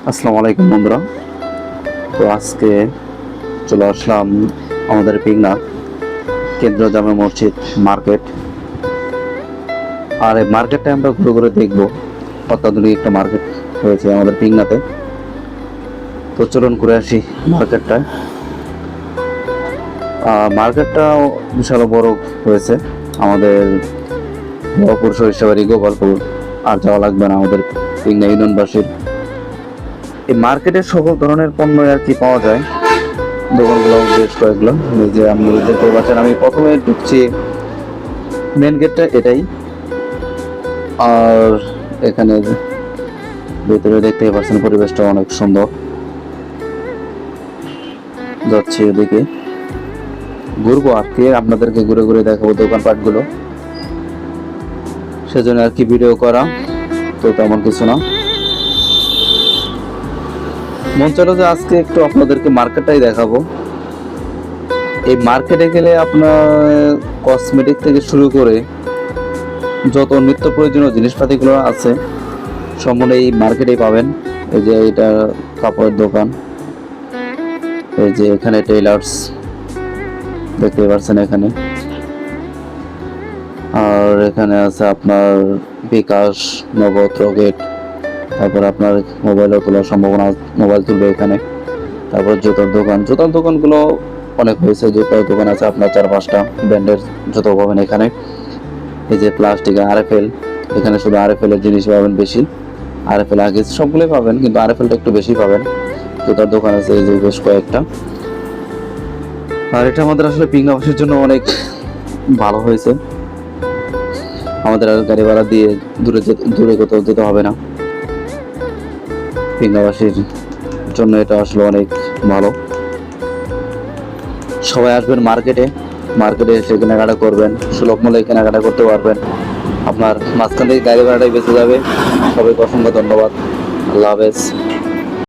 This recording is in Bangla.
আসসালামু আলাইকুম বন্ধুরা। তো আজকে চলে আসলাম আমাদের পিগনা কেন্দ্র জামে মসজিদ মার্কেট। আর এই মার্কেটটা আমরা ঘুরে ঘুরে দেখবো। অত্যাধুনিক একটা মার্কেট হয়েছে আমাদের পিগনাতে। তো চলুন ঘুরে আসি মার্কেটটায়। মার্কেটটা বিশাল বড় হয়েছে আমাদের বহরপুর সরিষাবাড়ি গোপালপুর আর যাওয়া লাগবে না আমাদের পিগনা ইউনিয়নবাসীর। এই মার্কেটের সকল ধরনের পণ্য আর কি পাওয়া যায়। দোকানগুলো বেশ কয়েকগুলো, এই যে আপনি দেখতে পাচ্ছেন। আমি প্রথমে ঢুকছি মেন গেটটা এটাই। আর এখানে ভিতরে দেখতে পাচ্ছেন পরিবেশটা অনেক সুন্দর। যাচ্ছি এদিকে, ঘুরবো আর কি, আপনাদেরকে ঘুরে ঘুরে দেখাবো দোকানপাটগুলো। সেজন্য আর কি ভিডিও করা, তো তেমন কিছু না। মন চলো যে আজকে একটু আপনাদেরকে মার্কেটটাই দেখাবো। এই মার্কেটে গেলে আপনার কসমেটিক থেকে শুরু করে যত নিত্য প্রয়োজনীয় জিনিসপাতিগুলো আছে সম্পূর্ণ এই মার্কেটেই পাবেন। এই যে এটা কাপড়ের দোকান, এই যে এখানে টেইলার্স দেখতে পাচ্ছেন এখানে। আর এখানে আছে আপনার বিকাশ, নগদ, রকেট। তারপর আপনার মোবাইলও তোলার সম্ভাবনা, মোবাইল তুলবে এখানে। তারপর জুতার দোকান, জুতার দোকানগুলো অনেক হয়েছে। জুতার দোকান আছে আপনার 4-5টা ব্র্যান্ডের জুতো পাবেন এখানে। এই যে প্লাস্টিক RFL, এখানে শুধু RFL এর জিনিস পাবেন বেশি। RFL আগে সবগুলোই পাবেন, কিন্তু RFLটা একটু বেশি পাবেন। জুতার দোকান আছে এই যে বেশ কয়েকটা। আর এটা আমাদের আসলে পিগনাবাসীর জন্য অনেক ভালো হয়েছে। আমাদের আর গাড়ি ভাড়া দিয়ে দূরে কোথাও যেতে হবে না। পিগনাবাসীর জন্য এটা আসলে অনেক ভালো। সবাই আসবেন মার্কেটে, মার্কেটে এসে কেনাকাটা করবেন, সুলভ মূল্যে কেনাকাটা করতে পারবেন। আপনার মাঝখান থেকে গাড়ি ভাড়াটাই বেঁচে যাবে। সবাইকে অসংখ্য ধন্যবাদ। আল্লাহ হাফেজ।